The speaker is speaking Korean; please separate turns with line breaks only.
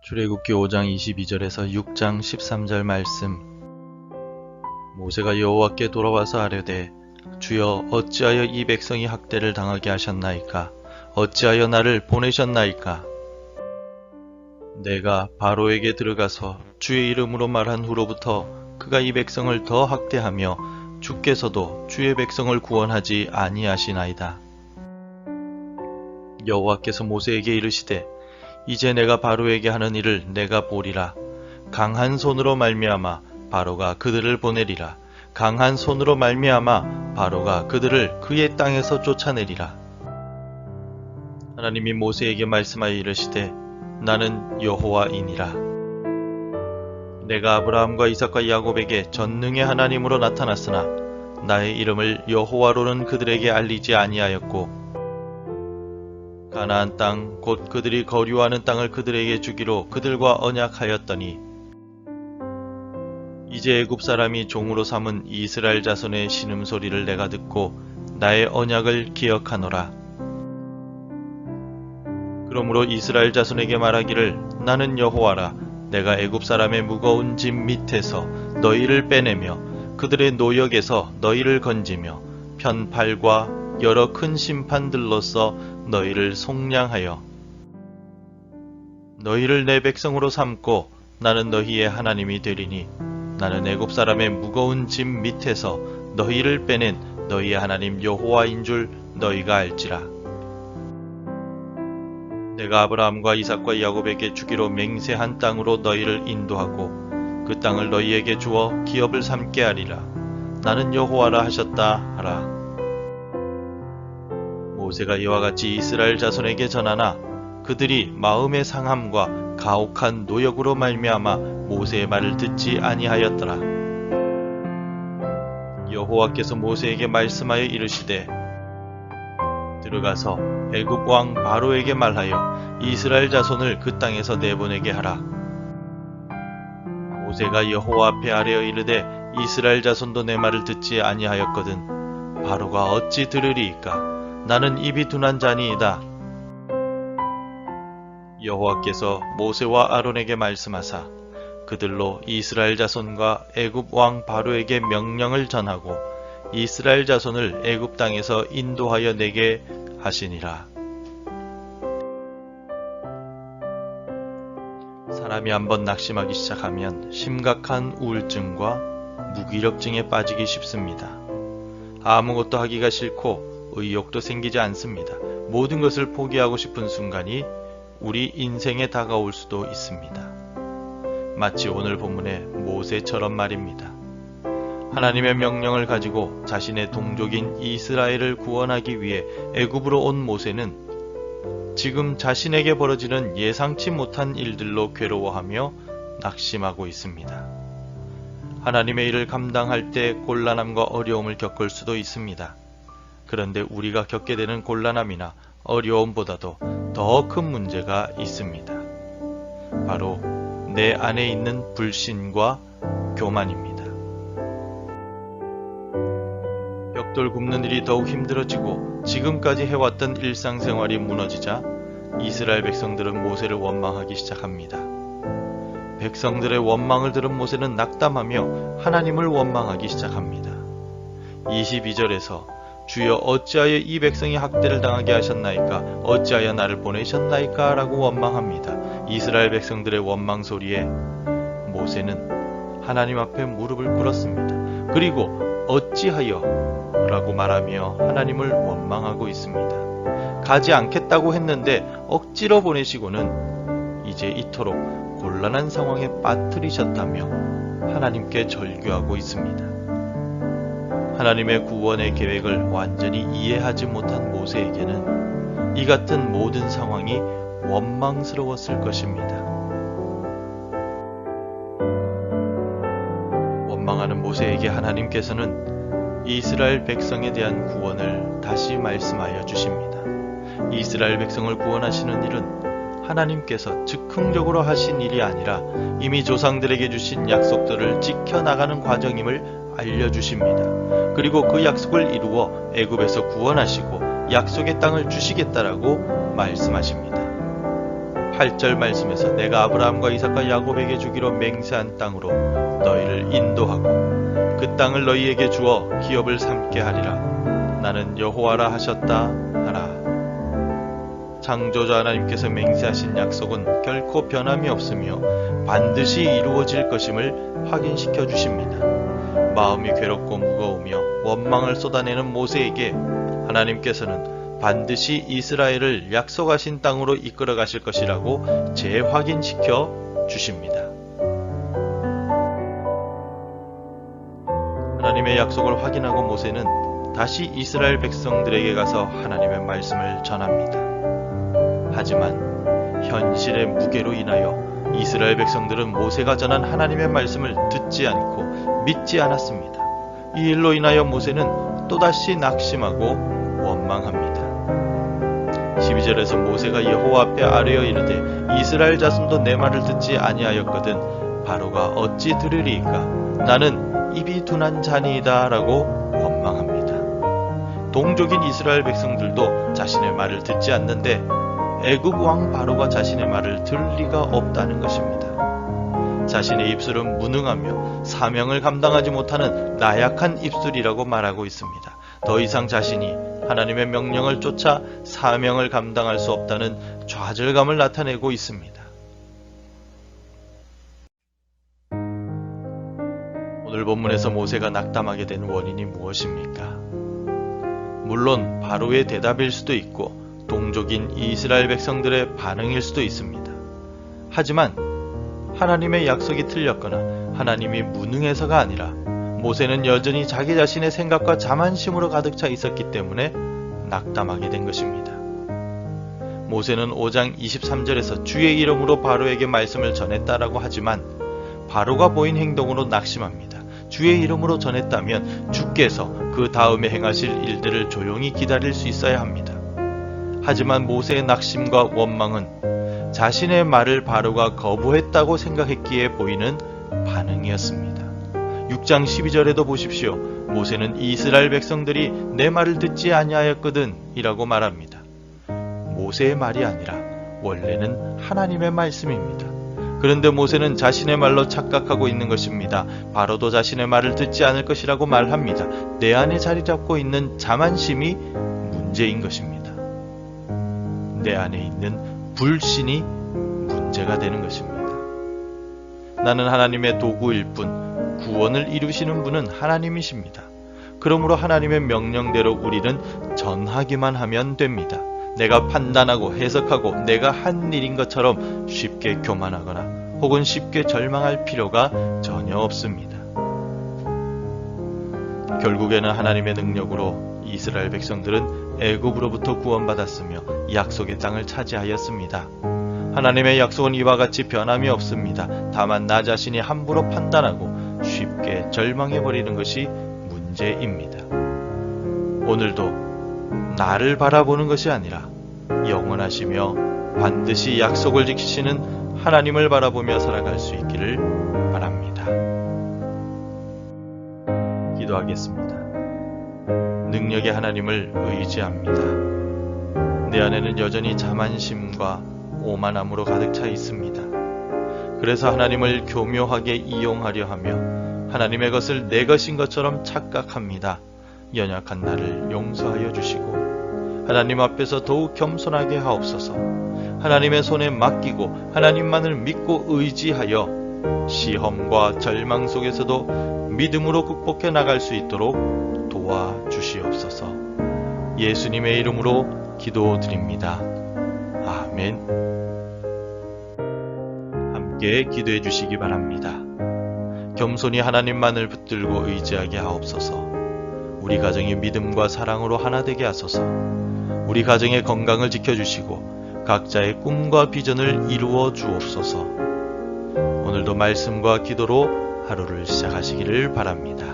출애굽기 5장 22절에서 6장 13절 말씀. 모세가 여호와께 돌아와서 아뢰되 주여 어찌하여 이 백성이 학대를 당하게 하셨나이까? 어찌하여 나를 보내셨나이까? 내가 바로에게 들어가서 주의 이름으로 말한 후로부터 그가 이 백성을 더 학대하며 주께서도 주의 백성을 구원하지 아니하시나이다. 여호와께서 모세에게 이르시되 이제 내가 바로에게 하는 일을 내가 보리라. 강한 손으로 말미암아 바로가 그들을 보내리라. 강한 손으로 말미암아 바로가 그들을 그의 땅에서 쫓아내리라. 하나님이 모세에게 말씀하여 이르시되 나는 여호와이니라. 내가 아브라함과 이삭과 야곱에게 전능의 하나님으로 나타났으나 나의 이름을 여호와로는 그들에게 알리지 아니하였고 가나안 땅 곧 그들이 거류하는 땅을 그들에게 주기로 그들과 언약하였더니 이제 애굽 사람이 종으로 삼은 이스라엘 자손의 신음소리를 내가 듣고 나의 언약을 기억하노라. 그러므로 이스라엘 자손에게 말하기를 나는 여호와라. 내가 애굽 사람의 무거운 짐 밑에서 너희를 빼내며 그들의 노역에서 너희를 건지며 편팔과 여러 큰 심판들로서 너희를 속량하여 너희를 내 백성으로 삼고 나는 너희의 하나님이 되리니 나는 애굽 사람의 무거운 짐 밑에서 너희를 빼낸 너희의 하나님 여호와인 줄 너희가 알지라. 내가 아브라함과 이삭과 야곱에게 주기로 맹세한 땅으로 너희를 인도하고 그 땅을 너희에게 주어 기업을 삼게 하리라. 나는 여호와라 하셨다 하라. 모세가 이와 같이 이스라엘 자손에게 전하나 그들이 마음의 상함과 가혹한 노역으로 말미암아 모세의 말을 듣지 아니하였더라. 여호와께서 모세에게 말씀하여 이르시되 들어가서 애굽 왕 바로에게 말하여 이스라엘 자손을 그 땅에서 내보내게 하라. 모세가 여호와 앞에 아뢰어 이르되 이스라엘 자손도 내 말을 듣지 아니하였거든 바로가 어찌 들으리이까? 나는 입이 둔한 자니이다. 여호와께서 모세와 아론에게 말씀하사 그들로 이스라엘 자손과 애굽 왕 바로에게 명령을 전하고 이스라엘 자손을 애굽 땅에서 인도하여 내게 하시니라. 사람이 한번 낙심하기 시작하면 심각한 우울증과 무기력증에 빠지기 쉽습니다. 아무것도 하기가 싫고 의욕도 생기지 않습니다. 모든 것을 포기하고 싶은 순간이 우리 인생에 다가올 수도 있습니다. 마치 오늘 본문의 모세처럼 말입니다. 하나님의 명령을 가지고 자신의 동족인 이스라엘을 구원하기 위해 애굽으로 온 모세는 지금 자신에게 벌어지는 예상치 못한 일들로 괴로워하며 낙심하고 있습니다. 하나님의 일을 감당할 때 곤란함과 어려움을 겪을 수도 있습니다. 그런데 우리가 겪게 되는 곤란함이나 어려움보다도 더 큰 문제가 있습니다. 바로 내 안에 있는 불신과 교만입니다. 벽돌 굽는 일이 더욱 힘들어지고 지금까지 해왔던 일상생활이 무너지자 이스라엘 백성들은 모세를 원망하기 시작합니다. 백성들의 원망을 들은 모세는 낙담하며 하나님을 원망하기 시작합니다. 22절에서 주여 어찌하여 이 백성이 학대를 당하게 하셨나이까? 어찌하여 나를 보내셨나이까? 라고 원망합니다. 이스라엘 백성들의 원망 소리에 모세는 하나님 앞에 무릎을 꿇었습니다. 그리고 어찌하여? 라고 말하며 하나님을 원망하고 있습니다. 가지 않겠다고 했는데 억지로 보내시고는 이제 이토록 곤란한 상황에 빠뜨리셨다며 하나님께 절규하고 있습니다. 하나님의 구원의 계획을 완전히 이해하지 못한 모세에게는 이 같은 모든 상황이 원망스러웠을 것입니다. 원망하는 모세에게 하나님께서는 이스라엘 백성에 대한 구원을 다시 말씀하여 주십니다. 이스라엘 백성을 구원하시는 일은 하나님께서 즉흥적으로 하신 일이 아니라 이미 조상들에게 주신 약속들을 지켜나가는 과정임을 알려주십니다. 그리고 그 약속을 이루어 애굽에서 구원하시고 약속의 땅을 주시겠다라고 말씀하십니다. 8절 말씀에서 내가 아브라함과 이삭과 야곱에게 주기로 맹세한 땅으로 너희를 인도하고 그 땅을 너희에게 주어 기업을 삼게 하리라. 나는 여호와라 하셨다 하라. 창조주 하나님께서 맹세하신 약속은 결코 변함이 없으며 반드시 이루어질 것임을 확인시켜 주십니다. 마음이 괴롭고 무거우며 원망을 쏟아내는 모세에게 하나님께서는 반드시 이스라엘을 약속하신 땅으로 이끌어 가실 것이라고 재확인시켜 주십니다. 하나님의 약속을 확인하고 모세는 다시 이스라엘 백성들에게 가서 하나님의 말씀을 전합니다. 하지만 현실의 무게로 인하여 이스라엘 백성들은 모세가 전한 하나님의 말씀을 듣지 않고 믿지 않았습니다. 이 일로 인하여 모세는 또다시 낙심하고 원망합니다. 12절에서 모세가 여호와 앞에 아뢰어 이르되 이스라엘 자손도 내 말을 듣지 아니하였거든 바로가 어찌 들으리이까 나는 입이 둔한 자니이다 라고 원망합니다. 동족인 이스라엘 백성들도 자신의 말을 듣지 않는데 애굽 왕 바로가 자신의 말을 들을 리가 없다는 것입니다. 자신의 입술은 무능하며 사명을 감당하지 못하는 나약한 입술이라고 말하고 있습니다. 더 이상 자신이 하나님의 명령을 쫓아 사명을 감당할 수 없다는 좌절감을 나타내고 있습니다. 오늘 본문에서 모세가 낙담하게 된 원인이 무엇입니까? 물론 바로의 대답일 수도 있고 동족인 이스라엘 백성들의 반응일 수도 있습니다. 하지만 하나님의 약속이 틀렸거나 하나님이 무능해서가 아니라 모세는 여전히 자기 자신의 생각과 자만심으로 가득 차 있었기 때문에 낙담하게 된 것입니다. 모세는 5장 23절에서 주의 이름으로 바로에게 말씀을 전했다라고 하지만 바로가 보인 행동으로 낙심합니다. 주의 이름으로 전했다면 주께서 그 다음에 행하실 일들을 조용히 기다릴 수 있어야 합니다. 하지만 모세의 낙심과 원망은 자신의 말을 바로가 거부했다고 생각했기에 보이는 반응이었습니다. 6장 12절에도 보십시오. 모세는 이스라엘 백성들이 내 말을 듣지 아니하였거든 이라고 말합니다. 모세의 말이 아니라 원래는 하나님의 말씀입니다. 그런데 모세는 자신의 말로 착각하고 있는 것입니다. 바로도 자신의 말을 듣지 않을 것이라고 말합니다. 내 안에 자리 잡고 있는 자만심이 문제인 것입니다. 내 안에 있는 불신이 문제가 되는 것입니다. 나는 하나님의 도구일 뿐 구원을 이루시는 분은 하나님이십니다. 그러므로 하나님의 명령대로 우리는 전하기만 하면 됩니다. 내가 판단하고 해석하고 내가 한 일인 것처럼 쉽게 교만하거나 혹은 쉽게 절망할 필요가 전혀 없습니다. 결국에는 하나님의 능력으로 이스라엘 백성들은 애굽으로부터 구원받았으며 약속의 땅을 차지하였습니다. 하나님의 약속은 이와 같이 변함이 없습니다. 다만 나 자신이 함부로 판단하고 쉽게 절망해버리는 것이 문제입니다. 오늘도 나를 바라보는 것이 아니라 영원하시며 반드시 약속을 지키시는 하나님을 바라보며 살아갈 수 있기를 바랍니다. 기도하겠습니다. 능력의 하나님을 의지합니다. 내 안에는 여전히 자만심과 오만함으로 가득 차 있습니다. 그래서 하나님을 교묘하게 이용하려 하며 하나님의 것을 내 것인 것처럼 착각합니다. 연약한 나를 용서하여 주시고 하나님 앞에서 더욱 겸손하게 하옵소서. 하나님의 손에 맡기고 하나님만을 믿고 의지하여 시험과 절망 속에서도 믿음으로 극복해 나갈 수 있도록 도와주시옵소서. 예수님의 이름으로 기도드립니다. 아멘. 함께 기도해 주시기 바랍니다. 겸손히 하나님만을 붙들고 의지하게 하옵소서. 우리 가정이 믿음과 사랑으로 하나 되게 하소서. 우리 가정의 건강을 지켜주시고 각자의 꿈과 비전을 이루어 주옵소서. 오늘도 말씀과 기도로 하루를 시작하시기를 바랍니다.